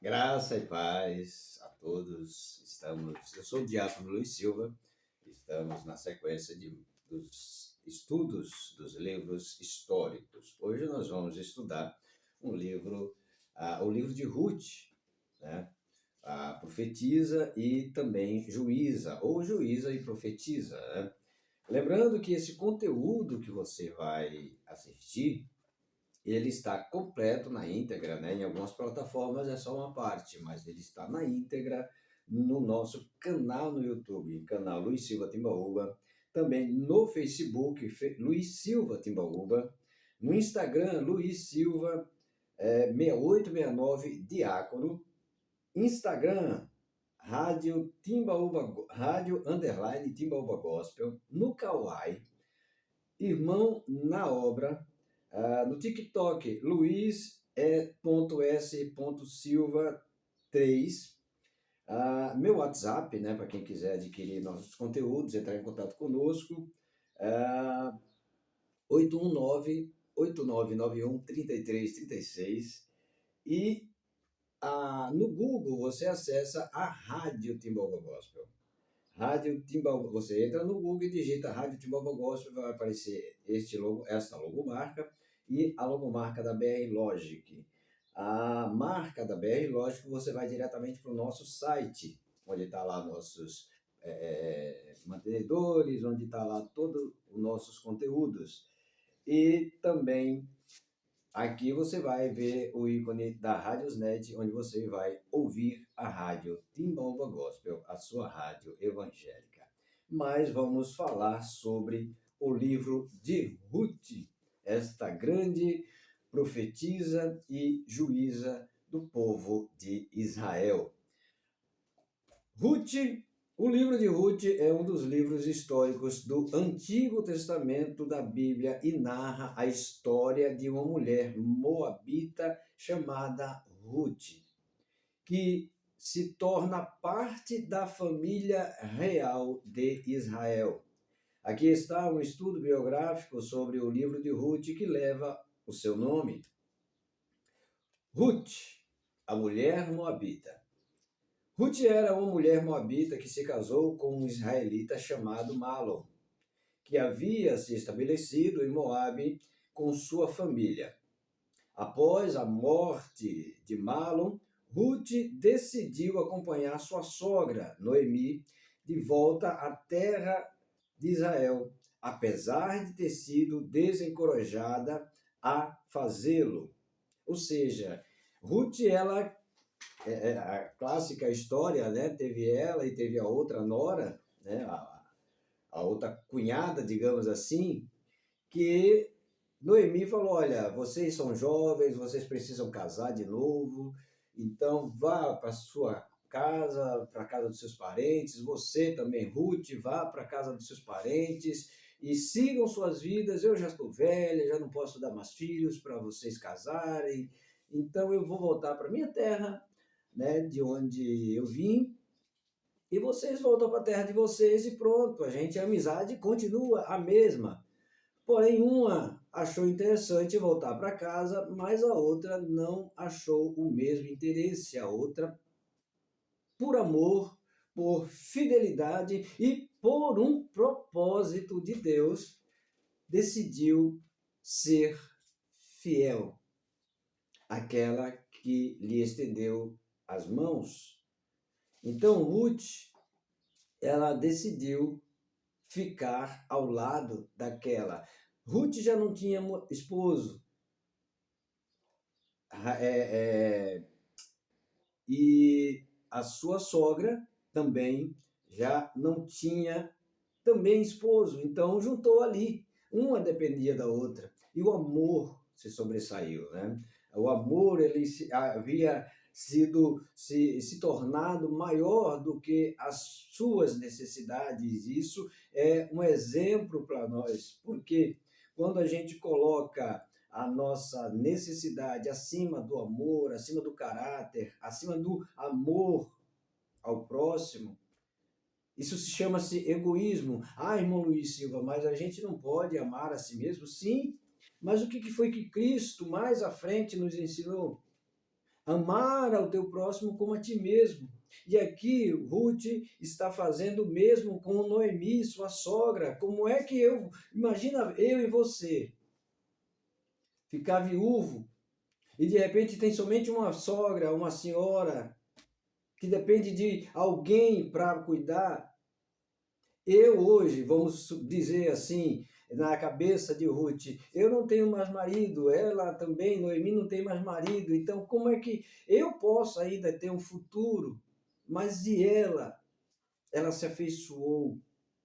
Graça e paz a todos. Eu sou o Diácono Luiz Silva. Estamos na sequência dos estudos dos livros históricos. Hoje nós vamos estudar o livro de Ruth, né? A profetisa e também juíza, ou juíza e profetisa, né? Lembrando que esse conteúdo que você vai assistir ele está completo na íntegra, né? Em algumas plataformas é só uma parte, mas ele está na íntegra no nosso canal no YouTube, canal Luiz Silva Timbaúba, também no Facebook, Luiz Silva Timbaúba, no Instagram, Luiz Silva 6869 Diácono, Instagram, Rádio Timbaúba, Rádio Underline Timbaúba Gospel, no Kawai, Irmão na Obra, no TikTok, luiz.s.silva 3. Meu WhatsApp, né, para quem quiser adquirir nossos conteúdos, entrar em contato conosco, 819-8991-3336. E no Google você acessa a Rádio Timbaúba Gospel. Rádio Timbaúba, você entra no Google e digita Rádio Timbaúba Gospel, vai aparecer esta logomarca e a logomarca da BR Logic. A marca da BR Logic você vai diretamente para o nosso site, onde está lá nossos mantenedores, onde está lá todos os nossos conteúdos. E também aqui você vai ver o ícone da Radiosnet, onde você vai ouvir a rádio Timbaúba Gospel, a sua rádio evangélica. Mas vamos falar sobre o livro de Ruth, esta grande profetisa e juíza do povo de Israel. O livro de Ruth é um dos livros históricos do Antigo Testamento da Bíblia e narra a história de uma mulher moabita chamada Ruth, que se torna parte da família real de Israel. Aqui está um estudo biográfico sobre o livro de Ruth que leva o seu nome. Ruth, a mulher moabita. Ruth era uma mulher moabita que se casou com um israelita chamado Malom, que havia se estabelecido em Moabe com sua família. Após a morte de Malom, Ruth decidiu acompanhar sua sogra, Noemi, de volta à terra de Israel, apesar de ter sido desencorajada a fazê-lo. Ou seja, Ruth, a clássica história, né? Teve ela e teve a outra nora, né? A outra cunhada, digamos assim, que Noemi falou, olha, vocês são jovens, vocês precisam casar de novo, então vá para a sua casa, para a casa dos seus parentes, você também, Ruth, vá para a casa dos seus parentes e sigam suas vidas, eu já estou velha, já não posso dar mais filhos para vocês casarem, então eu vou voltar para minha terra, né, de onde eu vim, e vocês voltam para a terra de vocês e pronto, a amizade continua a mesma. Porém, uma achou interessante voltar para casa, mas a outra não achou o mesmo interesse. A outra, por amor, por fidelidade e por um propósito de Deus, decidiu ser fiel àquela que lhe estendeu as mãos. Então, Ruth, ela decidiu ficar ao lado daquela. Ruth já não tinha esposo. E a sua sogra também já não tinha também esposo. Então, juntou ali. Uma dependia da outra. E o amor se sobressaiu, né? O amor, havia se tornado maior do que as suas necessidades. Isso é um exemplo para nós, porque quando a gente coloca a nossa necessidade acima do amor, acima do caráter, acima do amor ao próximo, isso se chama-se egoísmo. Irmão Luiz Silva, mas a gente não pode amar a si mesmo? Sim, mas o que foi que Cristo mais à frente nos ensinou? Amar ao teu próximo como a ti mesmo. E aqui Ruth está fazendo o mesmo com Noemi, sua sogra. Como é que imagina eu e você ficar viúvo e de repente tem somente uma sogra, uma senhora que depende de alguém para cuidar. Eu hoje, vamos dizer assim, na cabeça de Ruth, eu não tenho mais marido, ela também, Noemi, não tem mais marido, então como é que eu posso ainda ter um futuro? Mas de ela se afeiçoou,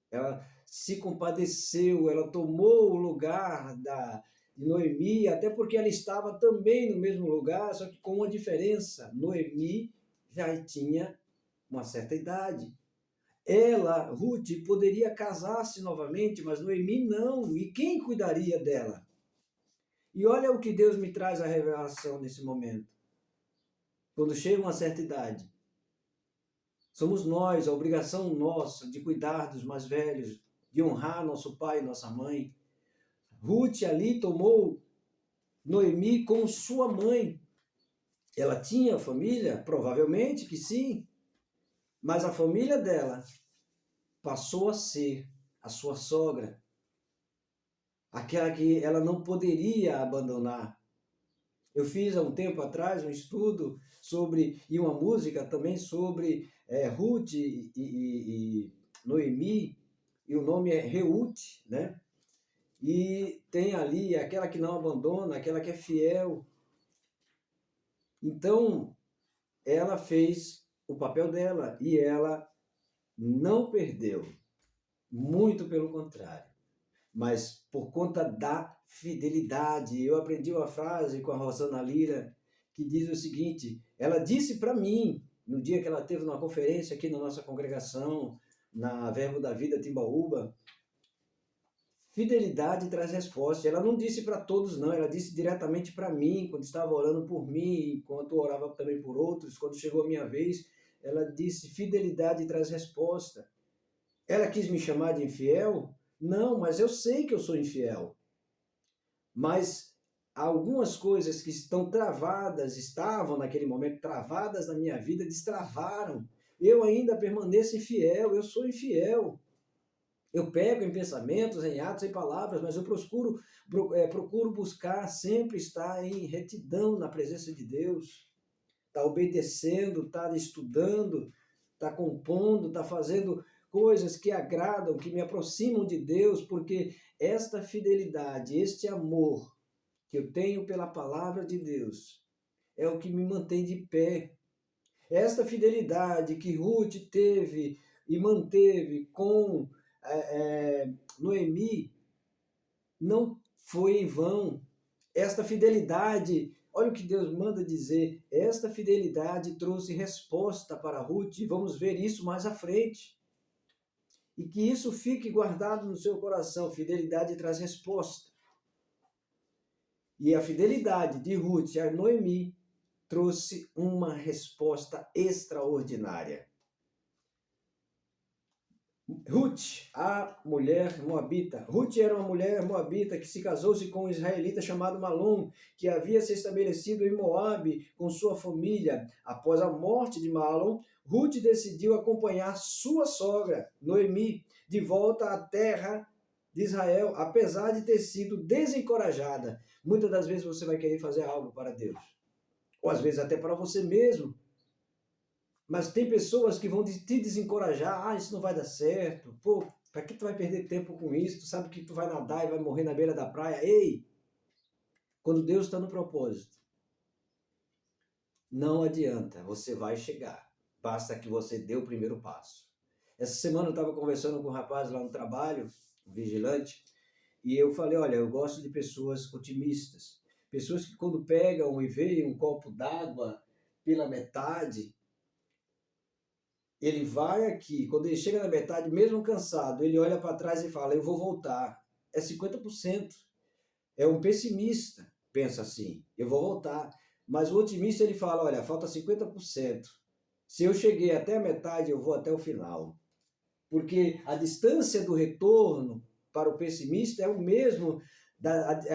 ela se compadeceu, ela tomou o lugar de Noemi, até porque ela estava também no mesmo lugar, só que com uma diferença, Noemi já tinha uma certa idade. Ela, Ruth, poderia casar-se novamente, mas Noemi não. E quem cuidaria dela? E olha o que Deus me traz a revelação nesse momento. Quando chega uma certa idade, somos nós, a obrigação nossa de cuidar dos mais velhos, de honrar nosso pai e nossa mãe. Ruth ali tomou Noemi como sua mãe. Ela tinha família? Provavelmente que sim. Mas a família dela passou a ser a sua sogra, aquela que ela não poderia abandonar. Eu fiz há um tempo atrás um estudo sobre, e uma música também sobre Ruth e Noemi, e o nome é Reut, né? E tem ali aquela que não abandona, aquela que é fiel. Então, ela fez o papel dela e ela não perdeu, muito pelo contrário. Mas por conta da fidelidade. Eu aprendi uma frase com a Rosana Lira que diz o seguinte: ela disse para mim, no dia que ela teve uma conferência aqui na nossa congregação, na Verbo da Vida Timbaúba, fidelidade traz resposta. Ela não disse para todos, não, ela disse diretamente para mim, quando estava orando por mim, enquanto orava também por outros, quando chegou a minha vez, ela disse: fidelidade traz resposta. Ela quis me chamar de infiel? Não, mas eu sei que eu sou infiel. Mas algumas coisas que estão travadas, estavam naquele momento travadas na minha vida, destravaram. Eu ainda permaneço infiel, eu sou infiel. Eu pego em pensamentos, em atos, em palavras, mas eu procuro buscar sempre estar em retidão na presença de Deus. Está obedecendo, está estudando, está compondo, está fazendo coisas que agradam, que me aproximam de Deus, porque esta fidelidade, este amor que eu tenho pela palavra de Deus, é o que me mantém de pé. Esta fidelidade que Ruth teve e manteve com Noemi não foi em vão. Esta fidelidade, olha o que Deus manda dizer, esta fidelidade trouxe resposta para Ruth, e vamos ver isso mais à frente. E que isso fique guardado no seu coração, fidelidade traz resposta. E a fidelidade de Ruth a Noemi trouxe uma resposta extraordinária. Ruth, a mulher moabita. Ruth era uma mulher moabita que se casou-se com um israelita chamado Malom, que havia se estabelecido em Moabe com sua família. Após a morte de Malom, Ruth decidiu acompanhar sua sogra, Noemi, de volta à terra de Israel, apesar de ter sido desencorajada. Muitas das vezes você vai querer fazer algo para Deus, ou às vezes até para você mesmo. Mas tem pessoas que vão te desencorajar. Ah, isso não vai dar certo. Pô, para que tu vai perder tempo com isso? Tu sabe que tu vai nadar e vai morrer na beira da praia. Ei! Quando Deus está no propósito, não adianta, você vai chegar. Basta que você dê o primeiro passo. Essa semana eu estava conversando com um rapaz lá no trabalho, um vigilante, e eu falei, olha, eu gosto de pessoas otimistas. Pessoas que quando pegam e veem um copo d'água pela metade, ele vai aqui, quando ele chega na metade, mesmo cansado, ele olha para trás e fala, eu vou voltar. É 50%. É um pessimista, pensa assim, eu vou voltar. Mas o otimista, ele fala, olha, falta 50%. Se eu cheguei até a metade, eu vou até o final. Porque a distância do retorno para o pessimista é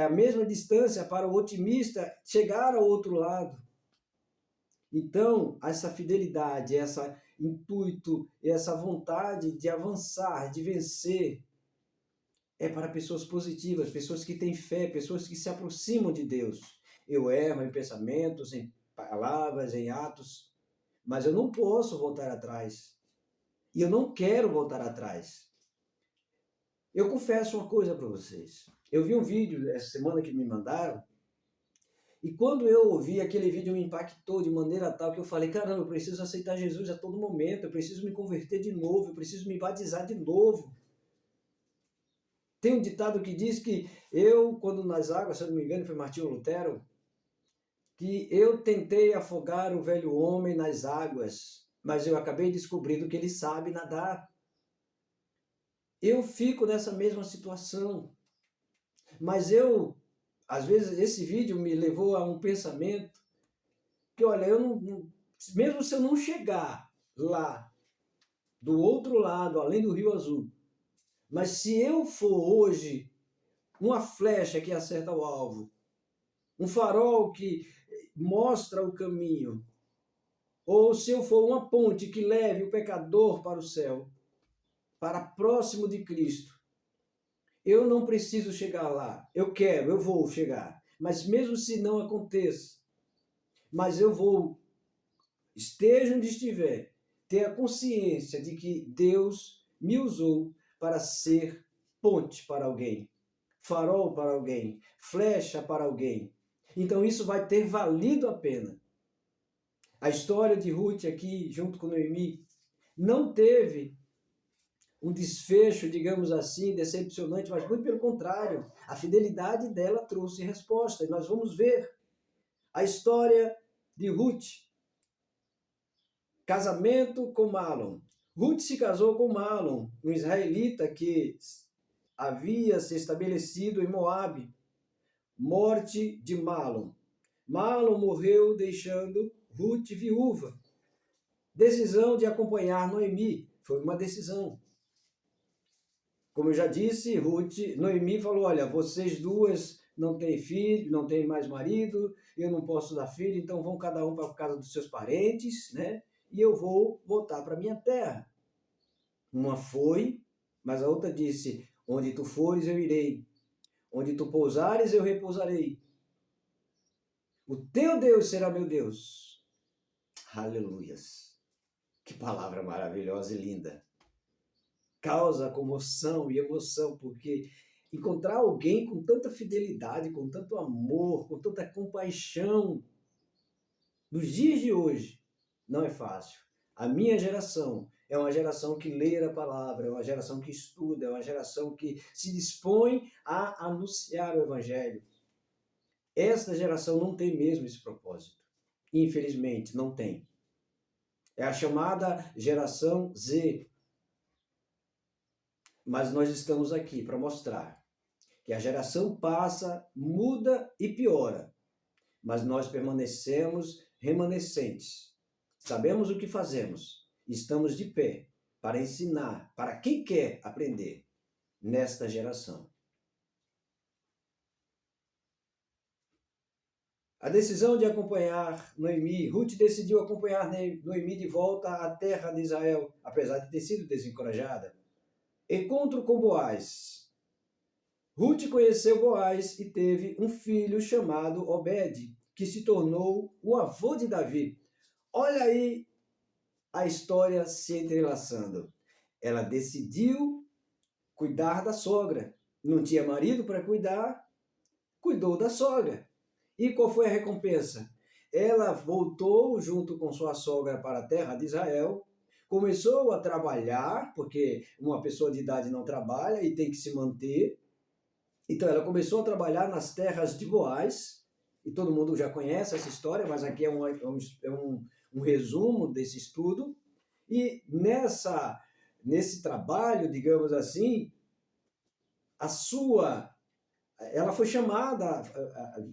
a mesma distância para o otimista chegar ao outro lado. Então, essa fidelidade, esse intuito, essa vontade de avançar, de vencer, é para pessoas positivas, pessoas que têm fé, pessoas que se aproximam de Deus. Eu erro em pensamentos, em palavras, em atos, mas eu não posso voltar atrás. E eu não quero voltar atrás. Eu confesso uma coisa para vocês. Eu vi um vídeo essa semana que me mandaram, e quando eu ouvi aquele vídeo me impactou de maneira tal que eu falei, caramba, eu preciso aceitar Jesus a todo momento, eu preciso me converter de novo, eu preciso me batizar de novo. Tem um ditado que diz que quando nas águas, se eu não me engano, foi Martinho Lutero, que eu tentei afogar o velho homem nas águas, mas eu acabei descobrindo que ele sabe nadar. Eu fico nessa mesma situação, mas às vezes, esse vídeo me levou a um pensamento que, olha, mesmo se eu não chegar lá, do outro lado, além do Rio Azul, mas se eu for hoje uma flecha que acerta o alvo, um farol que mostra o caminho, ou se eu for uma ponte que leve o pecador para o céu, para próximo de Cristo, eu não preciso chegar lá. Eu vou chegar. Mas mesmo se não aconteça, mas eu vou, esteja onde estiver, ter a consciência de que Deus me usou para ser ponte para alguém, farol para alguém, flecha para alguém. Então isso vai ter valido a pena. A história de Ruth aqui, junto com Noemi, não teve um desfecho, digamos assim, decepcionante, mas muito pelo contrário, a fidelidade dela trouxe resposta. E nós vamos ver a história de Ruth. Casamento com Malom. Ruth se casou com Malom, um israelita que havia se estabelecido em Moabe. Morte de Malom. Malom morreu deixando Ruth viúva. Decisão de acompanhar Noemi. Foi uma decisão. Como eu já disse, Noemi falou, olha, vocês duas não têm filho, não têm mais marido, eu não posso dar filho, então vão cada um para a casa dos seus parentes, né? E eu vou voltar para minha terra. Uma foi, mas a outra disse, onde tu fores eu irei, onde tu pousares eu repousarei. O teu Deus será meu Deus. Aleluias. Que palavra maravilhosa e linda. Causa comoção e emoção, porque encontrar alguém com tanta fidelidade, com tanto amor, com tanta compaixão, nos dias de hoje, não é fácil. A minha geração é uma geração que lê a palavra, é uma geração que estuda, é uma geração que se dispõe a anunciar o Evangelho. Esta geração não tem mesmo esse propósito. Infelizmente, não tem. É a chamada geração Z. Mas nós estamos aqui para mostrar que a geração passa, muda e piora, mas nós permanecemos remanescentes. Sabemos o que fazemos, estamos de pé para ensinar para quem quer aprender nesta geração. A decisão de acompanhar Noemi, Ruth decidiu acompanhar Noemi de volta à terra de Israel, apesar de ter sido desencorajada. Encontro com Boaz. Ruth conheceu Boaz e teve um filho chamado Obed, que se tornou o avô de Davi. Olha aí a história se entrelaçando. Ela decidiu cuidar da sogra. Não tinha marido para cuidar, cuidou da sogra. E qual foi a recompensa? Ela voltou junto com sua sogra para a terra de Israel, começou a trabalhar, porque uma pessoa de idade não trabalha e tem que se manter. Então ela começou a trabalhar nas terras de Boaz, e todo mundo já conhece essa história, mas aqui é um resumo desse estudo. E nesse trabalho, digamos assim, ela foi chamada,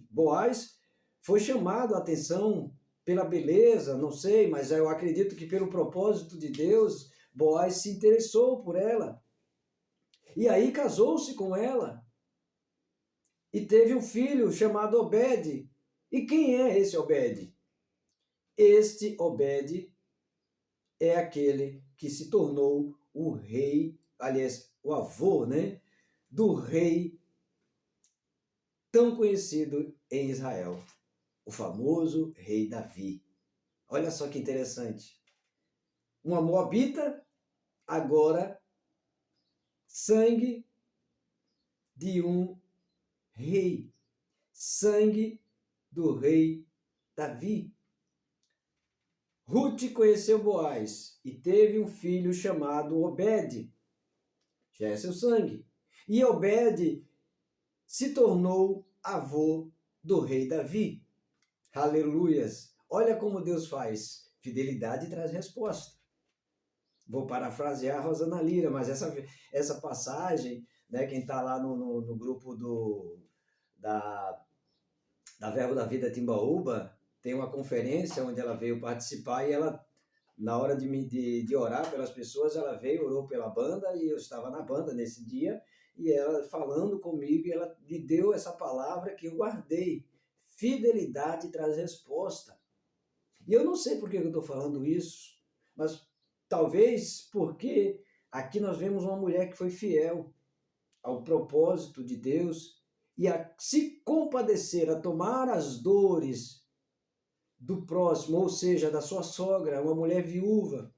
Boaz foi chamado a atenção pela beleza, não sei, mas eu acredito que pelo propósito de Deus, Boaz se interessou por ela. E aí casou-se com ela. E teve um filho chamado Obed. E quem é esse Obed? Este Obed é aquele que se tornou o rei, aliás, o avô, né, do rei tão conhecido em Israel, o famoso rei Davi. Olha só que interessante. Uma moabita, agora sangue de um rei, sangue do rei Davi. Ruth conheceu Boaz e teve um filho chamado Obed, já é seu sangue. E Obed se tornou avô do rei Davi. Aleluias! Olha como Deus faz. Fidelidade traz resposta. Vou parafrasear a Rosana Lira, mas essa passagem, né, quem está lá no grupo da Verbo da Vida Timbaúba, tem uma conferência onde ela veio participar e ela, na hora de orar pelas pessoas, ela veio, orou pela banda e eu estava na banda nesse dia e ela falando comigo e ela me deu essa palavra que eu guardei. Fidelidade traz resposta. E eu não sei por que eu estou falando isso, mas talvez porque aqui nós vemos uma mulher que foi fiel ao propósito de Deus e a se compadecer, a tomar as dores do próximo, ou seja, da sua sogra, uma mulher viúva,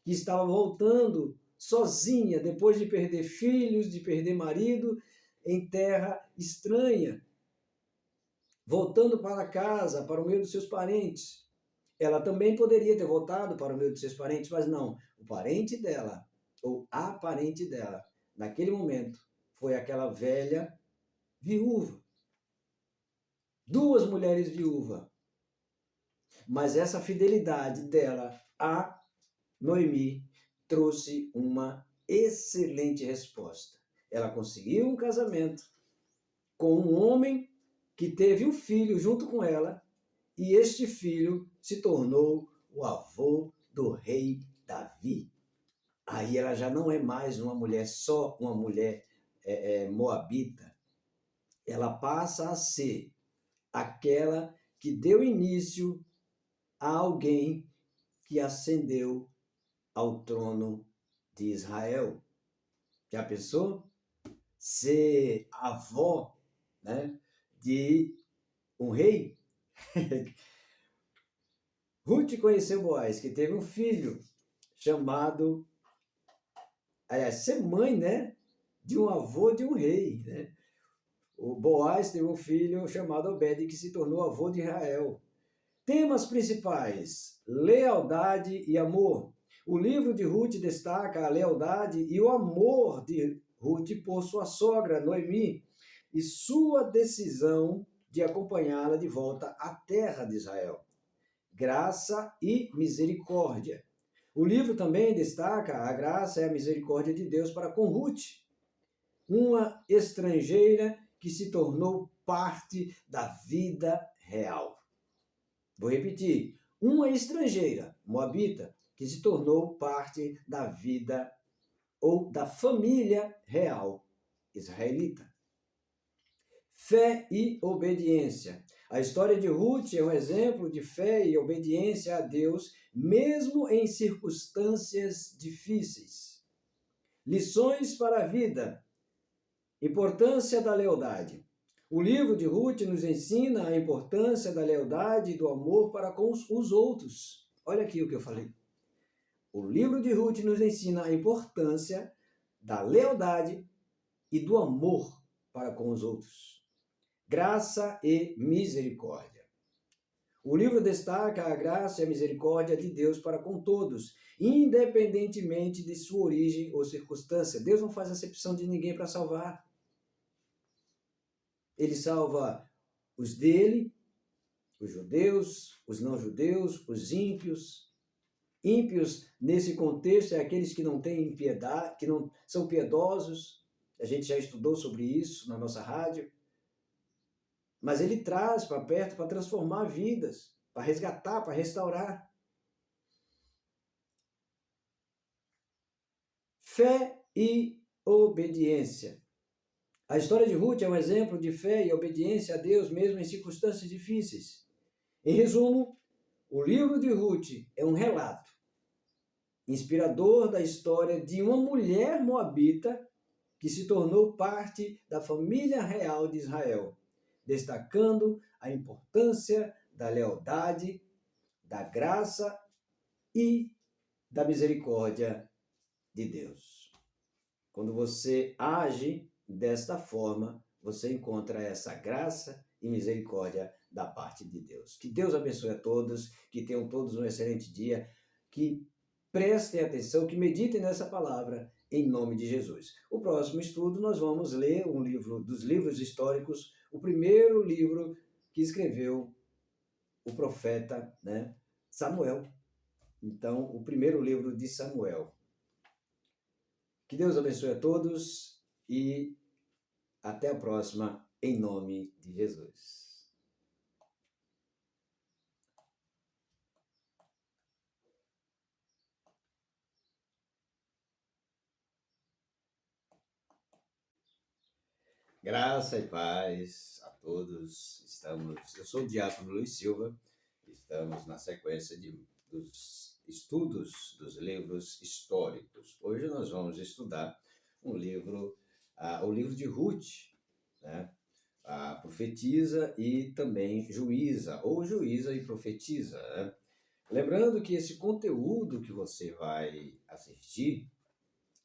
que estava voltando sozinha, depois de perder filhos, de perder marido, em terra estranha, voltando para casa, para o meio dos seus parentes. Ela também poderia ter voltado para o meio dos seus parentes, mas não. O parente dela, ou a parente dela, naquele momento, foi aquela velha viúva. Duas mulheres viúvas. Mas essa fidelidade dela a Noemi trouxe uma excelente resposta. Ela conseguiu um casamento com um homem que teve um filho junto com ela, e este filho se tornou o avô do rei Davi. Aí ela já não é mais uma mulher, só uma mulher moabita. Ela passa a ser aquela que deu início a alguém que ascendeu ao trono de Israel. Já pensou? Ser avó, né, de um rei? Ruth conheceu Boaz, que teve um filho chamado, aliás, ser mãe, né, de um avô de um rei, né? O Boaz teve um filho chamado Obed, que se tornou avô de Israel. Temas principais: lealdade e amor. O livro de Ruth destaca a lealdade e o amor de Ruth por sua sogra, Noemi, e sua decisão de acompanhá-la de volta à terra de Israel. Graça e misericórdia. O livro também destaca a graça e a misericórdia de Deus para com Ruth, uma estrangeira que se tornou parte da vida real. Vou repetir, uma estrangeira, moabita, que se tornou parte da vida ou da família real israelita. Fé e obediência. A história de Ruth é um exemplo de fé e obediência a Deus, mesmo em circunstâncias difíceis. Lições para a vida. Importância da lealdade. O livro de Ruth nos ensina a importância da lealdade e do amor para com os outros. Olha aqui o que eu falei. O livro de Ruth nos ensina a importância da lealdade e do amor para com os outros. Graça e misericórdia. O livro destaca a graça e a misericórdia de Deus para com todos, independentemente de sua origem ou circunstância. Deus não faz acepção de ninguém para salvar. Ele salva os dele, os judeus, os não-judeus, os ímpios. Ímpios, nesse contexto, é aqueles que não têm piedade, que não são piedosos. A gente já estudou sobre isso na nossa rádio. Mas ele traz para perto para transformar vidas, para resgatar, para restaurar. Fé e obediência. A história de Ruth é um exemplo de fé e obediência a Deus, mesmo em circunstâncias difíceis. Em resumo, O livro de Ruth é um relato inspirador da história de uma mulher moabita que se tornou parte da família real de Israel, destacando a importância da lealdade, da graça e da misericórdia de Deus. Quando você age desta forma, você encontra essa graça e misericórdia da parte de Deus. Que Deus abençoe a todos, que tenham todos um excelente dia, que prestem atenção, que meditem nessa palavra, em nome de Jesus. O próximo estudo nós vamos ler um livro dos livros históricos, o primeiro livro que escreveu o profeta, Samuel. Então, o primeiro livro de Samuel. Que Deus abençoe a todos e até a próxima, em nome de Jesus. Graça e paz a todos. Eu sou o diácono Luiz Silva. Estamos na sequência dos estudos dos livros históricos. Hoje nós vamos estudar um livro, o livro de Ruth, né? A profetisa e também juíza, ou juíza e profetisa, né? Lembrando que esse conteúdo que você vai assistir,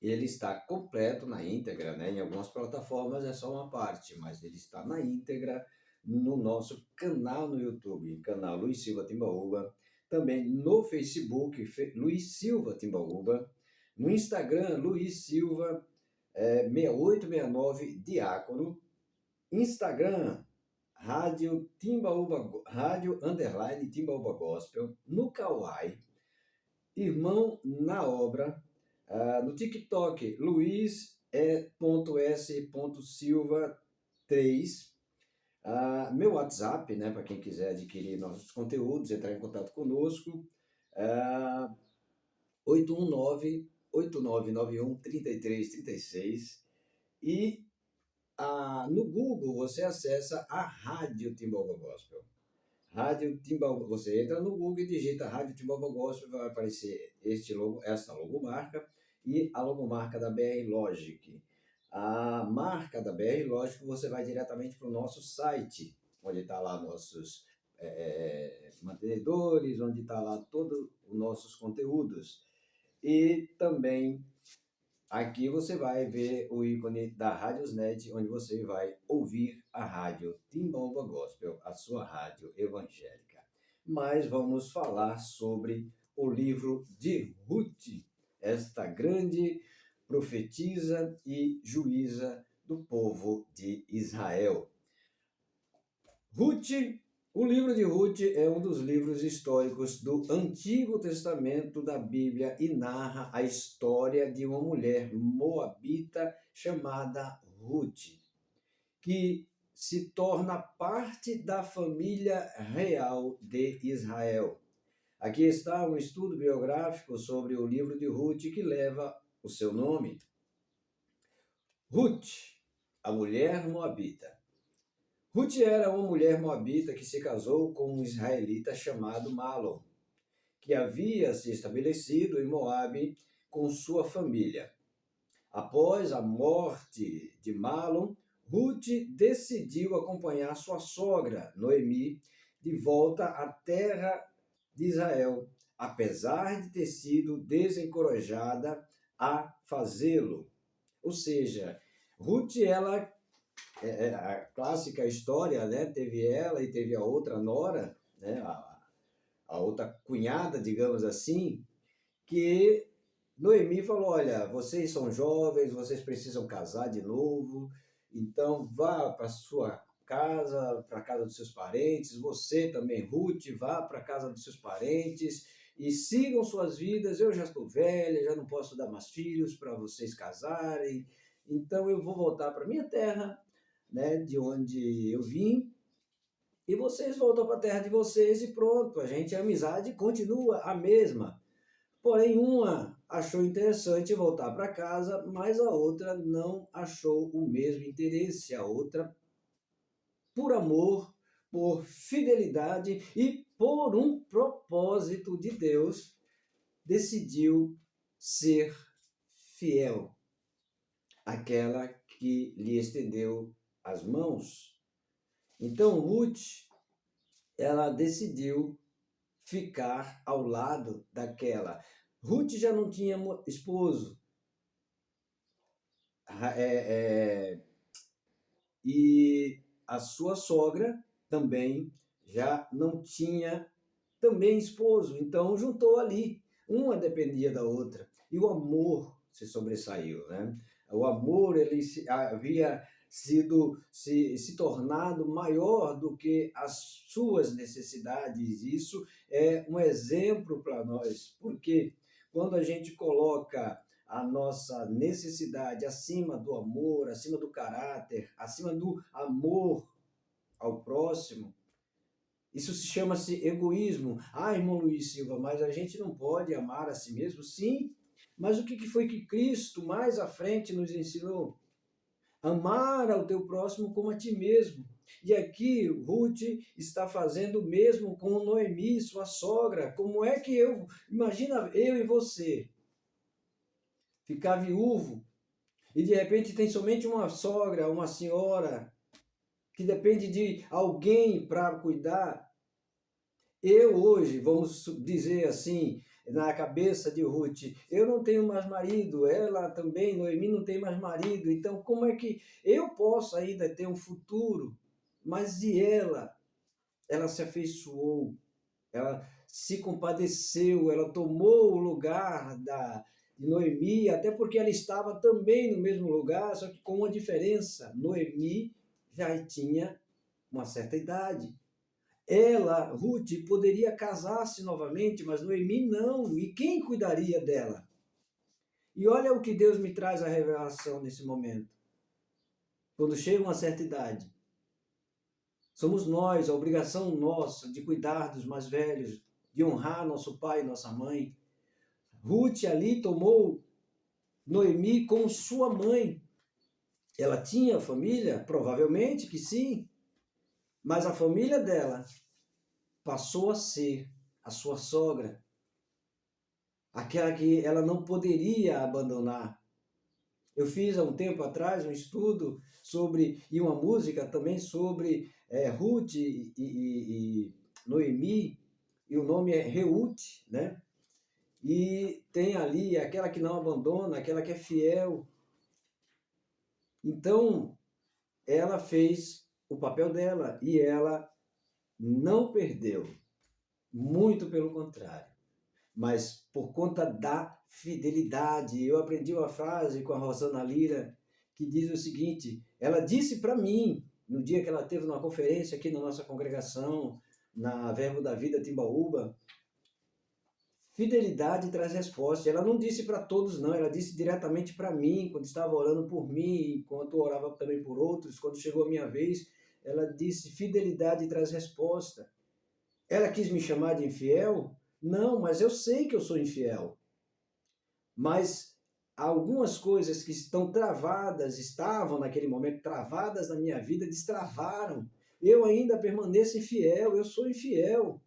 ele está completo na íntegra, né? Em algumas plataformas é só uma parte, mas ele está na íntegra no nosso canal no YouTube, canal Luiz Silva Timbaúba, também no Facebook, Luiz Silva Timbaúba, no Instagram, Luiz Silva 6869 Diácono, Instagram, Rádio Timbaúba, Rádio _ Timbaúba Gospel, no Kauai, Irmão na Obra, no TikTok, luiz.s.silva3, meu WhatsApp, né, para quem quiser adquirir nossos conteúdos, entrar em contato conosco, 819-8991-3336, e no Google você acessa a Rádio Timbaúba Gospel. Rádio Timbaúba, você entra no Google e digita Rádio Timbaúba Gospel, vai aparecer essa logomarca e a logomarca da BR Logic. A marca da BR Logic você vai diretamente para o nosso site, onde está lá nossos mantenedores, onde está lá todos os nossos conteúdos. E também aqui você vai ver o ícone da Radiosnet, onde você vai ouvir a rádio Timbaúba Gospel, a sua rádio evangélica. Mas vamos falar sobre o livro de Ruth, esta grande profetisa e juíza do povo de Israel. O livro de Ruth é um dos livros históricos do Antigo Testamento da Bíblia e narra a história de uma mulher moabita chamada Ruth, que se torna parte da família real de Israel. Aqui está um estudo biográfico sobre o livro de Ruth que leva o seu nome. Ruth, a mulher moabita. Ruth era uma mulher moabita que se casou com um israelita chamado Malom, que havia se estabelecido em Moabe com sua família. Após a morte de Malom, Ruth decidiu acompanhar sua sogra, Noemi, de volta à terra de Israel, apesar de ter sido desencorajada a fazê-lo. Ou seja, Ruth, ela a clássica história, né? Teve ela e teve a outra nora, né? A outra cunhada, digamos assim, que Noemi falou: olha, vocês são jovens, vocês precisam casar de novo, então vá para sua casa, para a casa dos seus parentes, você também, Ruth, vá para a casa dos seus parentes e sigam suas vidas. Eu já estou velha, já não posso dar mais filhos para vocês casarem, então eu vou voltar para minha terra, né, de onde eu vim, e vocês voltam para a terra de vocês e pronto, a amizade continua a mesma. Porém, uma achou interessante voltar para casa, mas a outra não achou o mesmo interesse. A outra, por amor, por fidelidade e por um propósito de Deus, decidiu ser fiel àquela que lhe estendeu as mãos. Então, Ruth, ela decidiu ficar ao lado daquela. Ruth já não tinha esposo. E a sua sogra também já não tinha também esposo. Então, juntou ali. Uma dependia da outra. E o amor se sobressaiu, né? O amor, ele havia se tornado maior do que as suas necessidades. Isso é um exemplo para nós, porque quando a gente coloca a nossa necessidade acima do amor, acima do caráter, acima do amor ao próximo, isso se chama-se egoísmo. Ah, irmão Luiz Silva, mas a gente não pode amar a si mesmo? Sim, mas o que foi que Cristo mais à frente nos ensinou? Amar ao teu próximo como a ti mesmo. E aqui Ruth está fazendo o mesmo com Noemi, sua sogra. Como é que imagina eu e você ficar viúvo e de repente tem somente uma sogra, uma senhora que depende de alguém para cuidar. Eu hoje, vamos dizer assim, na cabeça de Ruth, eu não tenho mais marido, ela também, Noemi, não tem mais marido, então como é que eu posso ainda ter um futuro? Mas e ela se afeiçoou, ela se compadeceu, ela tomou o lugar de Noemi, até porque ela estava também no mesmo lugar, só que com uma diferença, Noemi já tinha uma certa idade. Ela, Ruth, poderia casar-se novamente, mas Noemi não. E quem cuidaria dela? E olha o que Deus me traz a revelação nesse momento. Quando chega uma certa idade, somos nós, a obrigação nossa de cuidar dos mais velhos, de honrar nosso pai e nossa mãe. Ruth ali tomou Noemi como sua mãe. Ela tinha família? Provavelmente que sim. Mas a família dela passou a ser a sua sogra, aquela que ela não poderia abandonar. Eu fiz há um tempo atrás um estudo sobre, e uma música também sobre Ruth e Noemi, e o nome é Reut, né? E tem ali aquela que não abandona, aquela que é fiel. Então, ela fez o papel dela e ela não perdeu, muito pelo contrário. Mas por conta da fidelidade. Eu aprendi uma frase com a Rosana Lira que diz o seguinte: ela disse para mim, no dia que ela teve uma conferência aqui na nossa congregação, na Verbo da Vida Timbaúba, fidelidade traz resposta. Ela não disse para todos, não, ela disse diretamente para mim, quando estava orando por mim, enquanto orava também por outros, quando chegou a minha vez, ela disse: fidelidade traz resposta. Ela quis me chamar de infiel? Não, mas eu sei que eu sou infiel. Mas algumas coisas que estão travadas, estavam naquele momento travadas na minha vida, destravaram. Eu ainda permaneço infiel, eu sou infiel.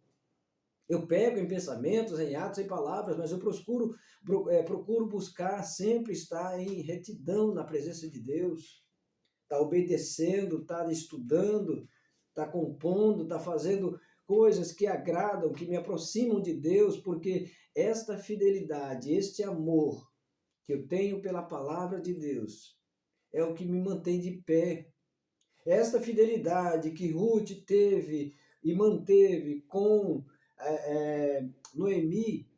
Eu pego em pensamentos, em atos, em palavras, mas eu procuro buscar sempre estar em retidão na presença de Deus. Está obedecendo, está estudando, está compondo, está fazendo coisas que agradam, que me aproximam de Deus, porque esta fidelidade, este amor que eu tenho pela palavra de Deus, é o que me mantém de pé. Esta fidelidade que Ruth teve e manteve com Noemi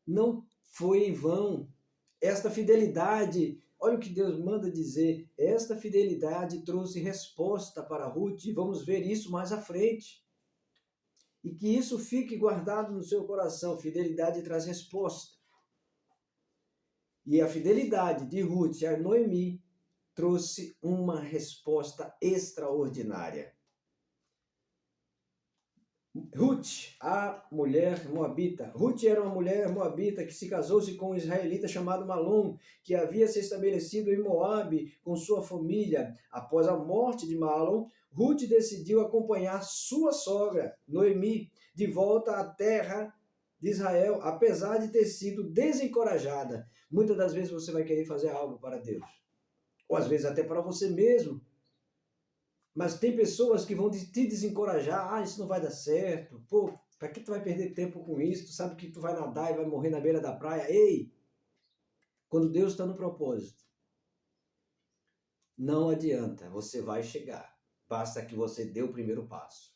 não foi em vão. Esta fidelidade, olha o que Deus manda dizer, esta fidelidade trouxe resposta para Ruth, e vamos ver isso mais à frente. E que isso fique guardado no seu coração, fidelidade traz resposta. E a fidelidade de Ruth a Noemi trouxe uma resposta extraordinária. Ruth, a mulher moabita. Ruth era uma mulher moabita que se casou-se com um israelita chamado Malom, que havia se estabelecido em Moabe com sua família. Após a morte de Malom, Ruth decidiu acompanhar sua sogra, Noemi, de volta à terra de Israel, apesar de ter sido desencorajada. Muitas das vezes você vai querer fazer algo para Deus, ou às vezes até para você mesmo. Mas tem pessoas que vão te desencorajar. Ah, isso não vai dar certo. Pô, para que tu vai perder tempo com isso? Tu sabe que tu vai nadar e vai morrer na beira da praia. Ei, quando Deus está no propósito, não adianta, você vai chegar. Basta que você dê o primeiro passo.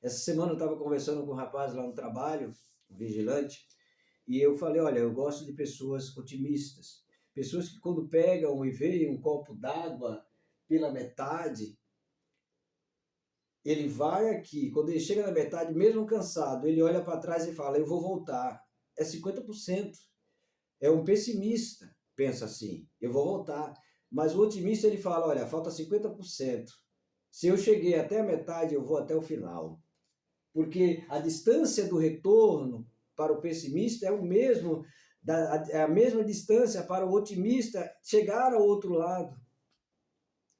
Essa semana eu estava conversando com um rapaz lá no trabalho, um vigilante, e eu falei, olha, eu gosto de pessoas otimistas. Pessoas que quando pegam e veem um copo d'água pela metade, ele vai aqui, quando ele chega na metade, mesmo cansado, ele olha para trás e fala, eu vou voltar. É 50%. É um pessimista, pensa assim, eu vou voltar. Mas o otimista, ele fala, olha, falta 50%. Se eu cheguei até a metade, eu vou até o final. Porque a distância do retorno para o pessimista é o mesmo, é a mesma distância para o otimista chegar ao outro lado.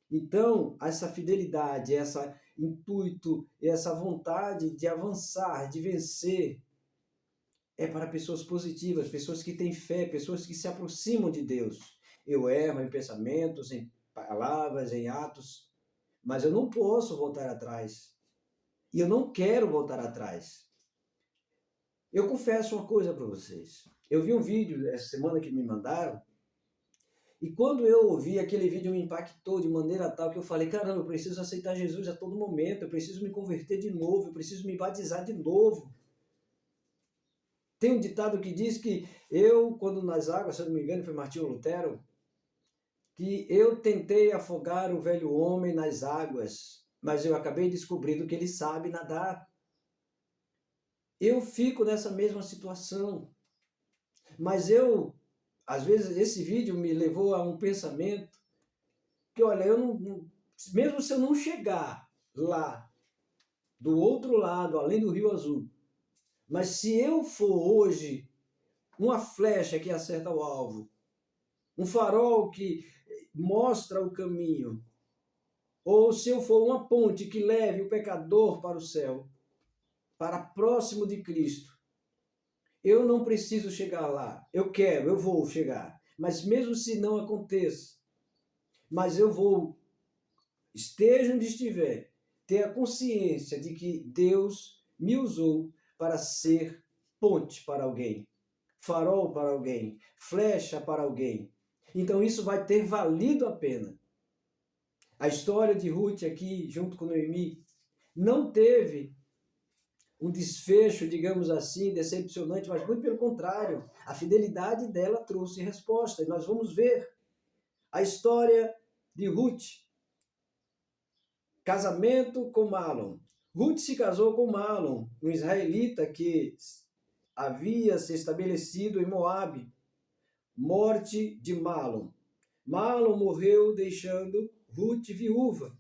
Então, essa fidelidade, esse intuito, essa vontade de avançar, de vencer, é para pessoas positivas, pessoas que têm fé, pessoas que se aproximam de Deus. Eu erro em pensamentos, em palavras, em atos, mas eu não posso voltar atrás. E eu não quero voltar atrás. Eu confesso uma coisa para vocês. Eu vi um vídeo essa semana que me mandaram, e quando eu ouvi aquele vídeo me impactou de maneira tal que eu falei, caramba, eu preciso aceitar Jesus a todo momento, eu preciso me converter de novo, eu preciso me batizar de novo. Tem um ditado que diz que quando nas águas, se eu não me engano, foi Martinho Lutero, que eu tentei afogar o velho homem nas águas, mas eu acabei descobrindo que ele sabe nadar. Eu fico nessa mesma situação, mas às vezes esse vídeo me levou a um pensamento que, olha, mesmo se eu não chegar lá, do outro lado, além do Rio Azul, mas se eu for hoje uma flecha que acerta o alvo, um farol que mostra o caminho, ou se eu for uma ponte que leve o pecador para o céu, para próximo de Cristo, eu não preciso chegar lá. Eu vou chegar. Mas mesmo se não aconteça, mas eu vou, esteja onde estiver, ter a consciência de que Deus me usou para ser ponte para alguém, farol para alguém, flecha para alguém. Então isso vai ter valido a pena. A história de Ruth aqui, junto com Noemi, não teve um desfecho, digamos assim, decepcionante, mas muito pelo contrário, a fidelidade dela trouxe resposta. E nós vamos ver a história de Ruth. Casamento com Malom. Ruth se casou com Malom, um israelita que havia se estabelecido em Moabe. Morte de Malom. Malom morreu deixando Ruth viúva.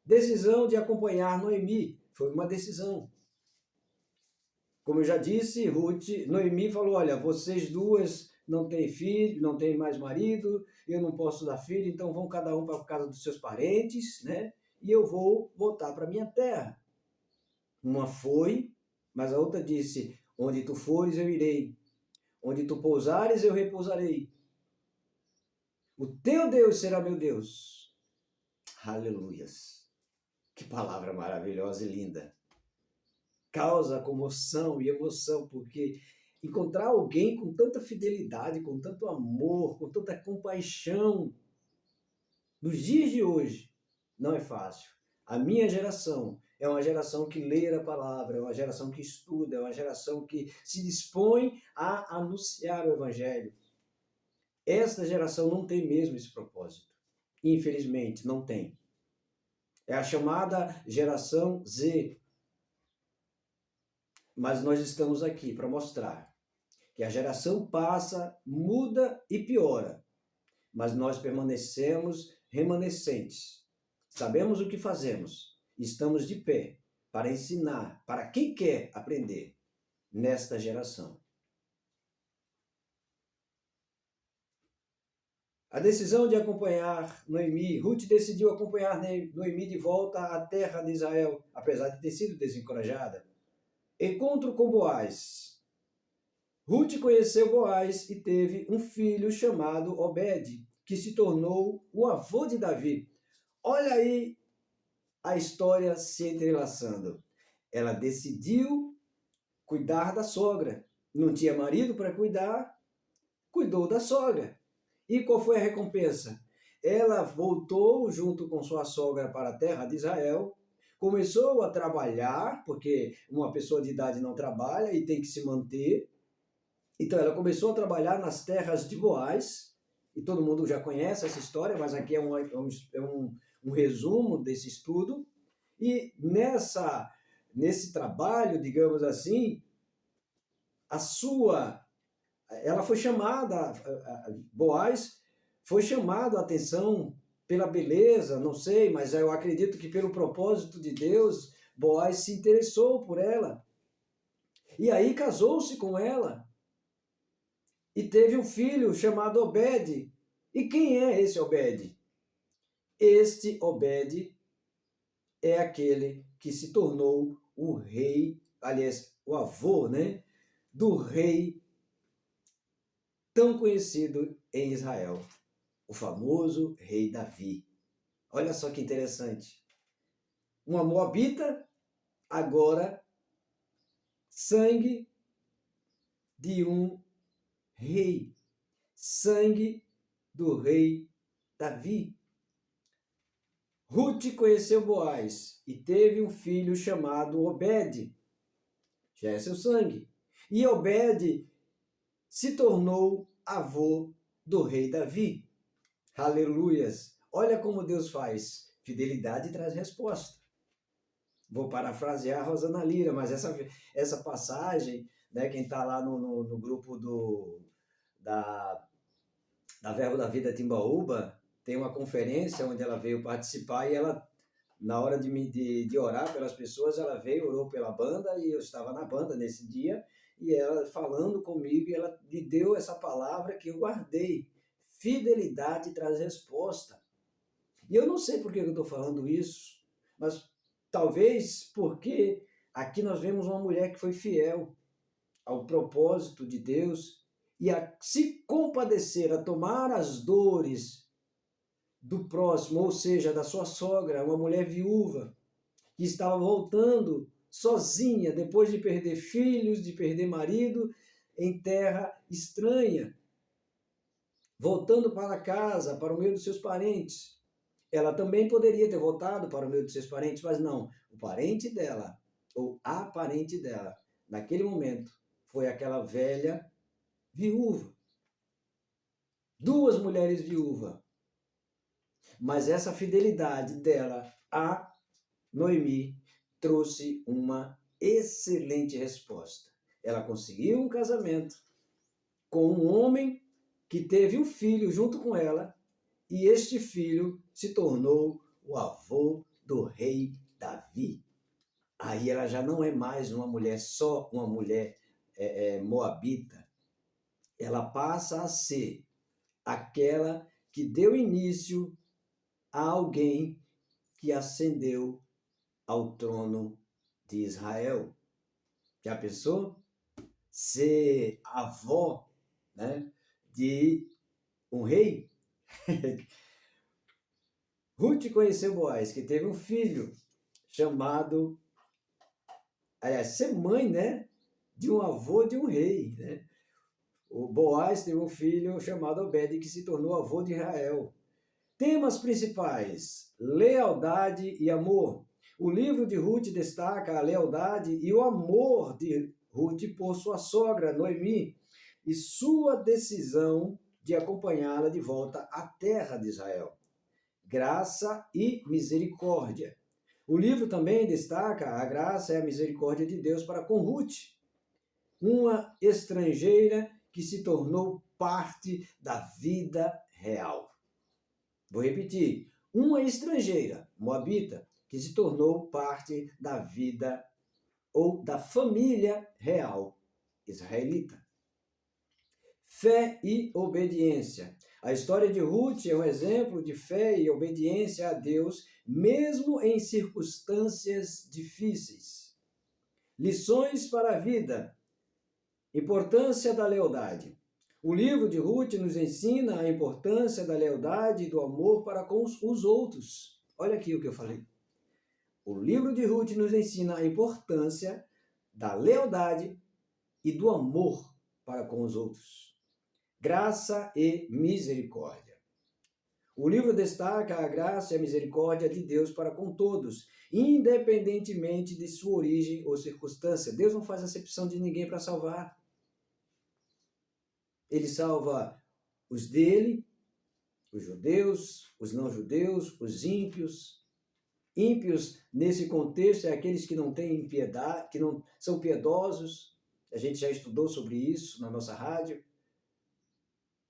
Decisão de acompanhar Noemi. Foi uma decisão. Como eu já disse, Noemi falou, olha, vocês duas não têm filho, não têm mais marido, eu não posso dar filho, então vão cada um para a casa dos seus parentes, né? E eu vou voltar para a minha terra. Uma foi, mas a outra disse, onde tu fores eu irei, onde tu pousares eu repousarei. O teu Deus será meu Deus. Aleluias. Que palavra maravilhosa e linda. Causa comoção e emoção, porque encontrar alguém com tanta fidelidade, com tanto amor, com tanta compaixão, nos dias de hoje, não é fácil. A minha geração é uma geração que lê a palavra, é uma geração que estuda, é uma geração que se dispõe a anunciar o Evangelho. Esta geração não tem mesmo esse propósito. Infelizmente, não tem. É a chamada geração Z. Mas nós estamos aqui para mostrar que a geração passa, muda e piora, mas nós permanecemos remanescentes. Sabemos o que fazemos, estamos de pé, para ensinar para quem quer aprender nesta geração. A decisão de acompanhar Noemi, Ruth decidiu acompanhar Noemi de volta à terra de Israel, apesar de ter sido desencorajada. Encontro com Boaz. Ruth conheceu Boaz e teve um filho chamado Obed, que se tornou o avô de Davi. Olha aí a história se entrelaçando. Ela decidiu cuidar da sogra. Não tinha marido para cuidar, cuidou da sogra. E qual foi a recompensa? Ela voltou junto com sua sogra para a terra de Israel, começou a trabalhar, porque uma pessoa de idade não trabalha e tem que se manter. Então ela começou a trabalhar nas terras de Boaz, e todo mundo já conhece essa história, mas aqui é um resumo desse estudo. E nesse trabalho, digamos assim, ela foi chamada, Boaz foi chamado a atenção pela beleza, não sei, mas eu acredito que pelo propósito de Deus, Boaz se interessou por ela. E aí casou-se com ela. E teve um filho chamado Obed. E quem é esse Obed? Este Obed é aquele que se tornou o rei, aliás, o avô, né, do rei tão conhecido em Israel, o famoso rei Davi. Olha só que interessante. Uma moabita, agora sangue de um rei, sangue do rei Davi. Ruth conheceu Boaz e teve um filho chamado Obed, já é seu sangue. E Obed se tornou avô do rei Davi. Aleluias! Olha como Deus faz. Fidelidade traz resposta. Vou parafrasear a Rosana Lira, mas essa passagem, né, quem está lá no grupo da Verbo da Vida Timbaúba, tem uma conferência onde ela veio participar e ela, na hora de orar pelas pessoas, ela veio, orou pela banda e eu estava na banda nesse dia e ela falando comigo e ela me deu essa palavra que eu guardei. Fidelidade traz resposta. E eu não sei por que eu estou falando isso, mas talvez porque aqui nós vemos uma mulher que foi fiel ao propósito de Deus e a se compadecer, a tomar as dores do próximo, ou seja, da sua sogra, uma mulher viúva, que estava voltando sozinha, depois de perder filhos, de perder marido, em terra estranha, voltando para casa, para o meio dos seus parentes. Ela também poderia ter voltado para o meio dos seus parentes, mas não. O parente dela, ou a parente dela, naquele momento, foi aquela velha viúva. Duas mulheres viúvas. Mas essa fidelidade dela a Noemi trouxe uma excelente resposta. Ela conseguiu um casamento com um homem que teve um filho junto com ela, e este filho se tornou o avô do rei Davi. Aí ela já não é mais uma mulher, só uma mulher moabita. Ela passa a ser aquela que deu início a alguém que ascendeu ao trono de Israel. Já pensou? Ser avó, né, de um rei? Ruth conheceu Boaz, que teve um filho chamado, aliás, ser mãe, né, de um avô de um rei, né? O Boaz teve um filho chamado Obed, que se tornou avô de Israel. Temas principais: lealdade e amor. O livro de Ruth destaca a lealdade e o amor de Ruth por sua sogra, Noemi, e sua decisão de acompanhá-la de volta à terra de Israel. Graça e misericórdia. O livro também destaca a graça e a misericórdia de Deus para com Ruth, uma estrangeira que se tornou parte da vida real. Vou repetir, uma estrangeira, moabita, que se tornou parte da vida ou da família real israelita. Fé e obediência. A história de Ruth é um exemplo de fé e obediência a Deus, mesmo em circunstâncias difíceis. Lições para a vida. Importância da lealdade. O livro de Ruth nos ensina a importância da lealdade e do amor para com os outros. Olha aqui o que eu falei. O livro de Ruth nos ensina a importância da lealdade e do amor para com os outros. Graça e misericórdia. O livro destaca a graça e a misericórdia de Deus para com todos, independentemente de sua origem ou circunstância. Deus não faz acepção de ninguém para salvar. Ele salva os dele, os judeus, os não-judeus, os ímpios. Ímpios, nesse contexto, é aqueles que não têm piedade, que não são piedosos. A gente já estudou sobre isso na nossa rádio.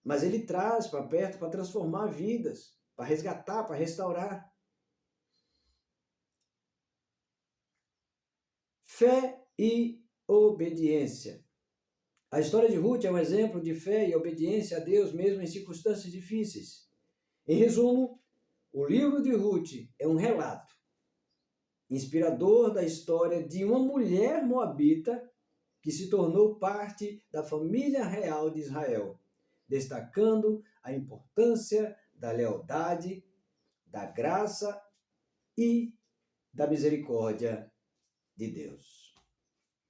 Mas ele traz para perto para transformar vidas, para resgatar, para restaurar. Fé e obediência. A história de Ruth é um exemplo de fé e obediência a Deus, mesmo em circunstâncias difíceis. Em resumo, o livro de Ruth é um relato inspirador da história de uma mulher moabita que se tornou parte da família real de Israel, destacando a importância da lealdade, da graça e da misericórdia de Deus.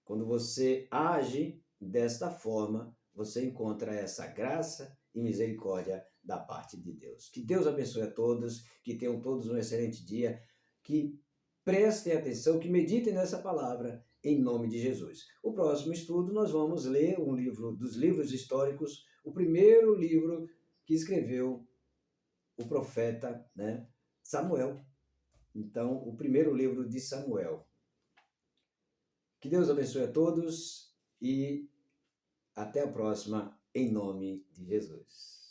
Quando você age desta forma, você encontra essa graça e misericórdia da parte de Deus. Que Deus abençoe a todos, que tenham todos um excelente dia, que prestem atenção, que meditem nessa palavra, em nome de Jesus. O próximo estudo nós vamos ler um livro dos livros históricos, o primeiro livro que escreveu o profeta, Samuel. Então, o primeiro livro de Samuel. Que Deus abençoe a todos e até a próxima, em nome de Jesus.